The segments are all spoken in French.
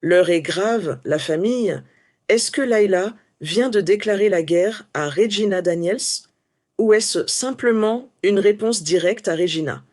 L'heure est grave, la famille. Est-ce que Layla vient de déclarer la guerre à Regina Daniels? Ou est-ce simplement une réponse directe à Regina?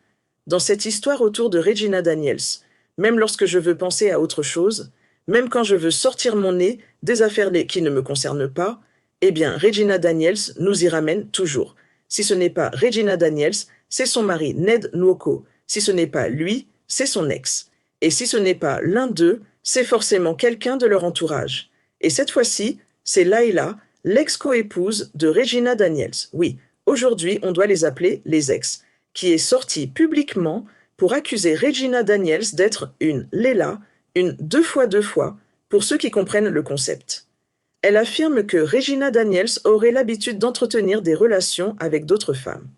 Dans cette histoire autour de Regina Daniels, même lorsque je veux penser à autre chose, même quand je veux sortir mon nez des affaires qui ne me concernent pas, eh bien, Regina Daniels nous y ramène toujours. Si ce n'est pas Regina Daniels, c'est son mari Ned Nwoko. Si ce n'est pas lui, c'est son ex. Et si ce n'est pas l'un d'eux, c'est forcément quelqu'un de leur entourage. Et cette fois-ci, c'est Layla, l'ex-coépouse de Regina Daniels. Oui, aujourd'hui, on doit les appeler les ex, qui est sortie publiquement pour accuser Regina Daniels d'être une Léla, une deux fois, pour ceux qui comprennent le concept. Elle affirme que Regina Daniels aurait l'habitude d'entretenir des relations avec d'autres femmes.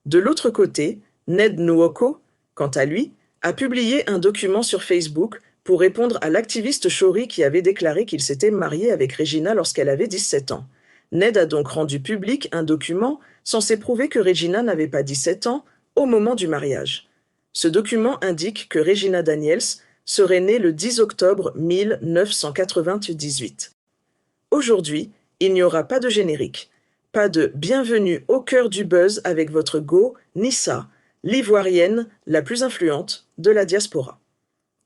De l'autre côté, Ned Nwoko, quant à lui, a publié un document sur Facebook pour répondre à l'activiste Shori qui avait déclaré qu'il s'était marié avec Regina lorsqu'elle avait 17 ans. Ned a donc rendu public un document censé prouver que Regina n'avait pas 17 ans au moment du mariage. Ce document indique que Regina Daniels serait née le 10 octobre 1998. Aujourd'hui, il n'y aura pas de générique, pas de bienvenue au cœur du buzz avec votre go Nissa, l'ivoirienne la plus influente de la diaspora.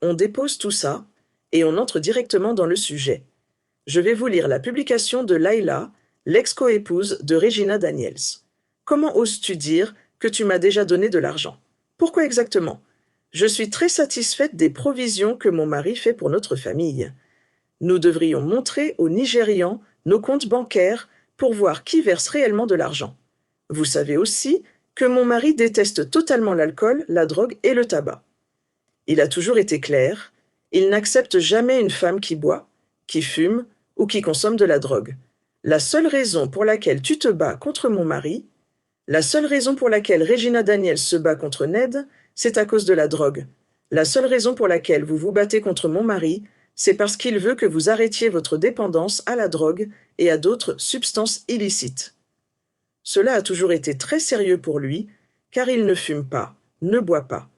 On dépose tout ça et on entre directement dans le sujet. Je vais vous lire la publication de Layla, l'ex-coépouse de Regina Daniels. Comment oses-tu dire que tu m'as déjà donné de l'argent? Pourquoi exactement? Je suis très satisfaite des provisions que mon mari fait pour notre famille. Nous devrions montrer aux Nigérians nos comptes bancaires pour voir qui verse réellement de l'argent. Vous savez aussi que mon mari déteste totalement l'alcool, la drogue et le tabac. Il a toujours été clair, il n'accepte jamais une femme qui boit, qui fume ou qui consomme de la drogue. La seule raison pour laquelle tu te bats contre mon mari, la seule raison pour laquelle Regina Daniels se bat contre Ned, c'est à cause de la drogue. La seule raison pour laquelle vous vous battez contre mon mari, c'est parce qu'il veut que vous arrêtiez votre dépendance à la drogue et à d'autres substances illicites. Cela a toujours été très sérieux pour lui, car il ne fume pas, ne boit pas.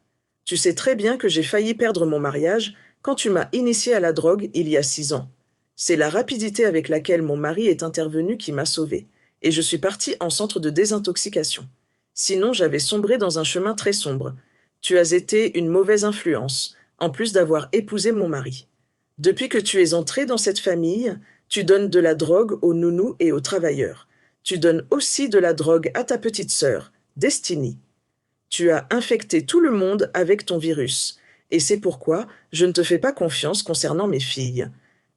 Tu sais très bien que j'ai failli perdre mon mariage quand tu m'as initié à la drogue il y a 6 ans. C'est la rapidité avec laquelle mon mari est intervenu qui m'a sauvée, et je suis partie en centre de désintoxication. Sinon, j'avais sombré dans un chemin très sombre. Tu as été une mauvaise influence, en plus d'avoir épousé mon mari. Depuis que tu es entré dans cette famille, tu donnes de la drogue aux nounous et aux travailleurs. Tu donnes aussi de la drogue à ta petite sœur, Destiny. Tu as infecté tout le monde avec ton virus, et c'est pourquoi je ne te fais pas confiance concernant mes filles.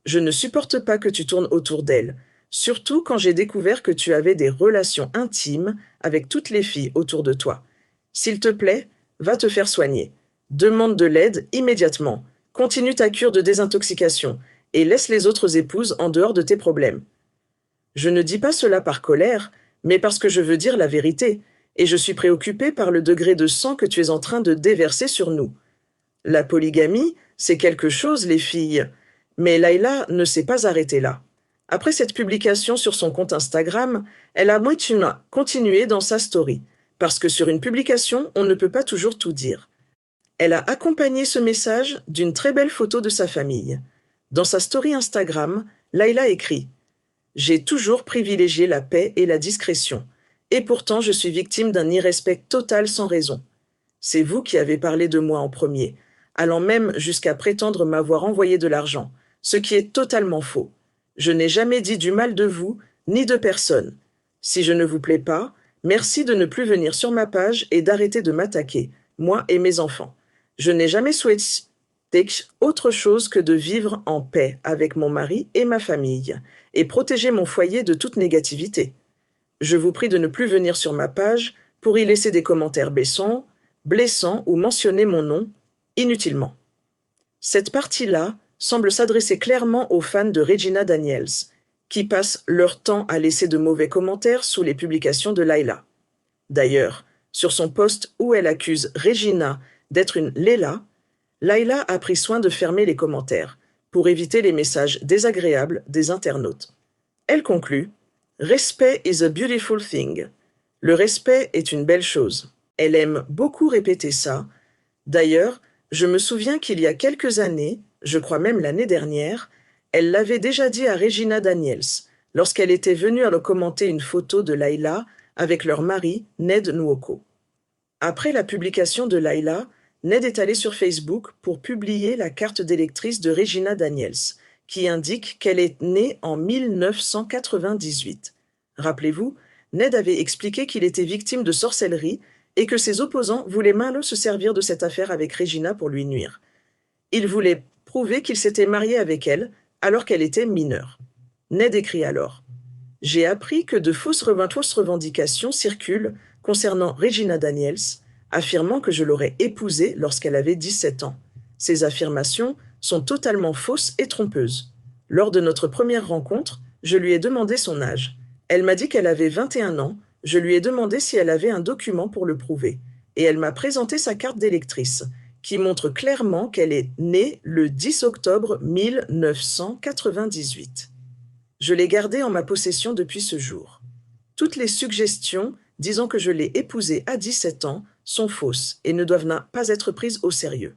Je ne supporte pas que tu tournes autour d'elles, surtout quand j'ai découvert que tu avais des relations intimes avec toutes les filles autour de toi. S'il te plaît, va te faire soigner. Demande de l'aide immédiatement. Continue ta cure de désintoxication et laisse les autres épouses en dehors de tes problèmes. Je ne dis pas cela par colère, mais parce que je veux dire la vérité, et je suis préoccupée par le degré de sang que tu es en train de déverser sur nous. La polygamie, c'est quelque chose, les filles, mais Layla ne s'est pas arrêtée là. Après cette publication sur son compte Instagram, elle a continué dans sa story, parce que sur une publication, on ne peut pas toujours tout dire. Elle a accompagné ce message d'une très belle photo de sa famille. Dans sa story Instagram, Layla écrit « J'ai toujours privilégié la paix et la discrétion, et pourtant je suis victime d'un irrespect total sans raison. C'est vous qui avez parlé de moi en premier, allant même jusqu'à prétendre m'avoir envoyé de l'argent, ce qui est totalement faux. Je n'ai jamais dit du mal de vous, ni de personne. Si je ne vous plais pas, merci de ne plus venir sur ma page et d'arrêter de m'attaquer, moi et mes enfants. Je n'ai jamais souhaité autre chose que de vivre en paix avec mon mari et ma famille, et protéger mon foyer de toute négativité. Je vous prie de ne plus venir sur ma page pour y laisser des commentaires blessants ou mentionner mon nom inutilement. » Cette partie-là semble s'adresser clairement aux fans de Regina Daniels, qui passent leur temps à laisser de mauvais commentaires sous les publications de Layla. D'ailleurs, sur son post où elle accuse Regina d'être une Léla, Layla a pris soin de fermer les commentaires pour éviter les messages désagréables des internautes. Elle conclut « Respect is a beautiful thing ». Le respect est une belle chose. Elle aime beaucoup répéter ça. D'ailleurs, je me souviens qu'il y a quelques années, je crois même l'année dernière, elle l'avait déjà dit à Regina Daniels, lorsqu'elle était venue à commenter une photo de Layla avec leur mari, Ned Nwoko. Après la publication de Layla, Ned est allé sur Facebook pour publier la carte d'électrice de Regina Daniels, qui indique qu'elle est née en 1998. Rappelez-vous, Ned avait expliqué qu'il était victime de sorcellerie et que ses opposants voulaient maints se servir de cette affaire avec Regina pour lui nuire. Il voulait prouver qu'il s'était marié avec elle alors qu'elle était mineure. Ned écrit alors « J'ai appris que de fausses revendications circulent concernant Regina Daniels, affirmant que je l'aurais épousée lorsqu'elle avait 17 ans. Ces affirmations sont totalement fausses et trompeuses. Lors de notre première rencontre, je lui ai demandé son âge. Elle m'a dit qu'elle avait 21 ans, je lui ai demandé si elle avait un document pour le prouver, et elle m'a présenté sa carte d'électrice, qui montre clairement qu'elle est née le 10 octobre 1998. Je l'ai gardée en ma possession depuis ce jour. Toutes les suggestions disant que je l'ai épousée à 17 ans sont fausses et ne doivent pas être prises au sérieux.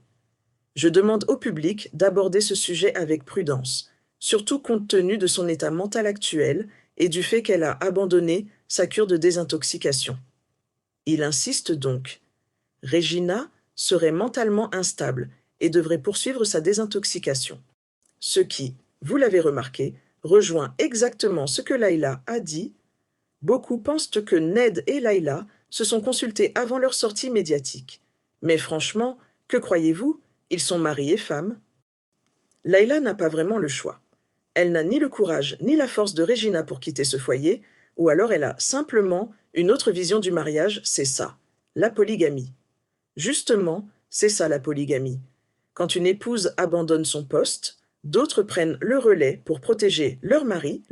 Je demande au public d'aborder ce sujet avec prudence, surtout compte tenu de son état mental actuel et du fait qu'elle a abandonné sa cure de désintoxication. Il insiste donc. Regina serait mentalement instable et devrait poursuivre sa désintoxication. Ce qui, vous l'avez remarqué, rejoint exactement ce que Layla a dit. Beaucoup pensent que Ned et Layla se sont consultés avant leur sortie médiatique. Mais franchement, que croyez-vous? Ils sont mari et femme. Layla n'a pas vraiment le choix. Elle n'a ni le courage ni la force de Regina pour quitter ce foyer, ou alors elle a simplement une autre vision du mariage, c'est ça, la polygamie. Justement, c'est ça la polygamie. Quand une épouse abandonne son poste, d'autres prennent le relais pour protéger leur mari,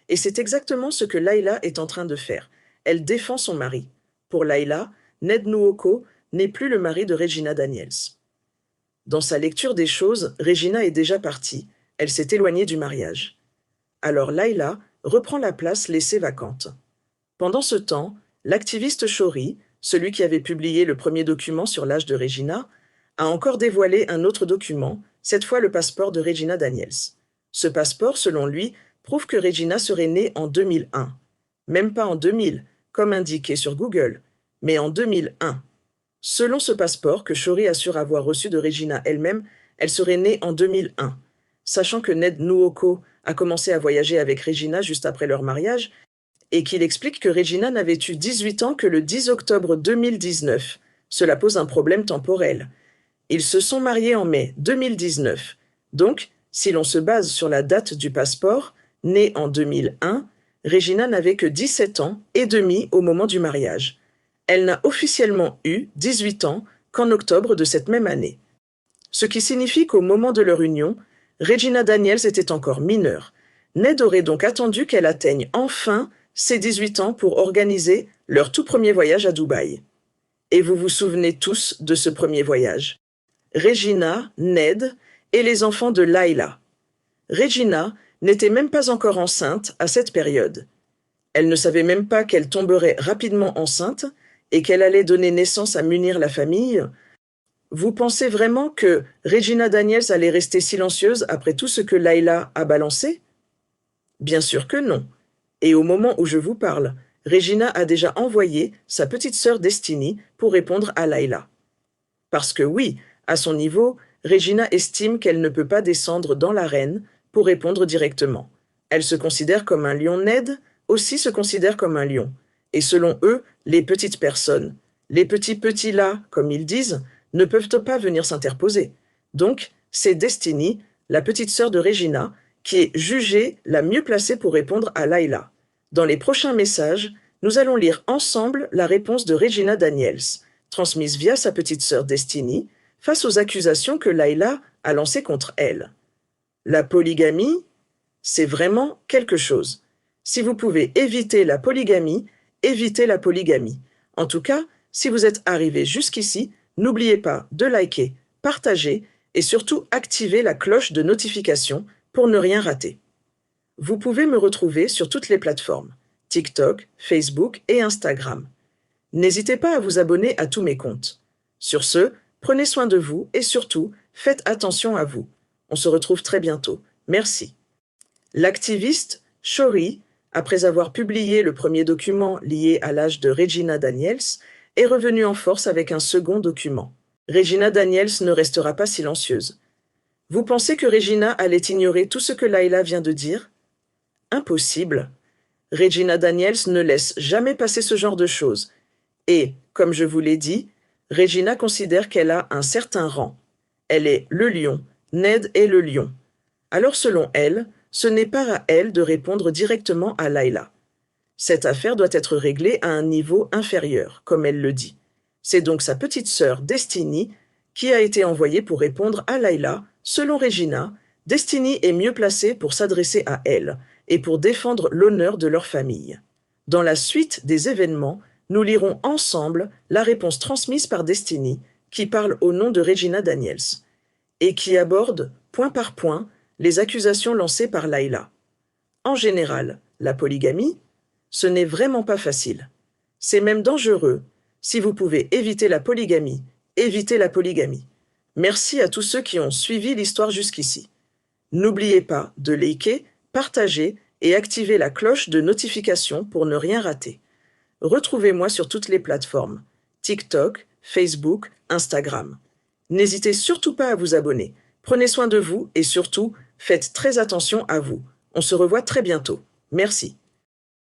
et c'est exactement ce que Layla est en train de faire. Elle défend son mari. Pour Layla, Ned Nwoko n'est plus le mari de Regina Daniels. Dans sa lecture des choses, Regina est déjà partie. Elle s'est éloignée du mariage. Alors Layla reprend la place laissée vacante. Pendant ce temps, l'activiste Shori, celui qui avait publié le premier document sur l'âge de Regina, a encore dévoilé un autre document, cette fois le passeport de Regina Daniels. Ce passeport, selon lui, prouve que Regina serait née en 2001. Même pas en 2000, comme indiqué sur Google, mais en 2001. Selon ce passeport que Shori assure avoir reçu de Regina elle-même, elle serait née en 2001. Sachant que Ned Nwoko a commencé à voyager avec Regina juste après leur mariage, et qu'il explique que Regina n'avait eu 18 ans que le 10 octobre 2019. Cela pose un problème temporel. Ils se sont mariés en mai 2019. Donc, si l'on se base sur la date du passeport, née en 2001, Regina n'avait que 17 ans et demi au moment du mariage. Elle n'a officiellement eu 18 ans qu'en octobre de cette même année. Ce qui signifie qu'au moment de leur union, Regina Daniels était encore mineure. Ned aurait donc attendu qu'elle atteigne enfin ses 18 ans pour organiser leur tout premier voyage à Dubaï. Et vous vous souvenez tous de ce premier voyage. Regina, Ned et les enfants de Layla. Regina n'était même pas encore enceinte à cette période. Elle ne savait même pas qu'elle tomberait rapidement enceinte et qu'elle allait donner naissance à munir la famille. Vous pensez vraiment que Regina Daniels allait rester silencieuse après tout ce que Layla a balancé? Bien sûr que non. Et au moment où je vous parle, Regina a déjà envoyé sa petite sœur Destiny pour répondre à Layla. Parce que oui, à son niveau, Regina estime qu'elle ne peut pas descendre dans l'arène pour répondre directement. Elle se considère comme un lion. Ned aussi se considère comme un lion. Et selon eux, les petites personnes, les petits là, comme ils disent, ne peuvent pas venir s'interposer. Donc, c'est Destiny, la petite sœur de Regina, qui est jugée la mieux placée pour répondre à Layla. Dans les prochains messages, nous allons lire ensemble la réponse de Regina Daniels, transmise via sa petite sœur Destiny, face aux accusations que Layla a lancées contre elle. La polygamie, c'est vraiment quelque chose. Si vous pouvez éviter la polygamie, évitez la polygamie. En tout cas, si vous êtes arrivé jusqu'ici, n'oubliez pas de liker, partager et surtout activer la cloche de notification pour ne rien rater. Vous pouvez me retrouver sur toutes les plateformes, TikTok, Facebook et Instagram. N'hésitez pas à vous abonner à tous mes comptes. Sur ce, prenez soin de vous et surtout, faites attention à vous. On se retrouve très bientôt. Merci. L'activiste Shori, après avoir publié le premier document lié à l'âge de Regina Daniels, est revenue en force avec un second document. Regina Daniels ne restera pas silencieuse. Vous pensez que Regina allait ignorer tout ce que Layla vient de dire? Impossible. Regina Daniels ne laisse jamais passer ce genre de choses. Et, comme je vous l'ai dit, Regina considère qu'elle a un certain rang. Elle est le lion, Ned est le lion. Alors selon elle, ce n'est pas à elle de répondre directement à Layla. Cette affaire doit être réglée à un niveau inférieur, comme elle le dit. C'est donc sa petite sœur Destiny qui a été envoyée pour répondre à Layla. Selon Regina, Destiny est mieux placée pour s'adresser à elle et pour défendre l'honneur de leur famille. Dans la suite des événements, nous lirons ensemble la réponse transmise par Destiny, qui parle au nom de Regina Daniels, et qui aborde, point par point, les accusations lancées par Layla. En général, la polygamie, ce n'est vraiment pas facile. C'est même dangereux. Si vous pouvez éviter la polygamie, évitez la polygamie. Merci à tous ceux qui ont suivi l'histoire jusqu'ici. N'oubliez pas de liker, partager et activer la cloche de notification pour ne rien rater. Retrouvez-moi sur toutes les plateformes, TikTok, Facebook, Instagram. N'hésitez surtout pas à vous abonner. Prenez soin de vous et surtout, faites très attention à vous. On se revoit très bientôt. Merci.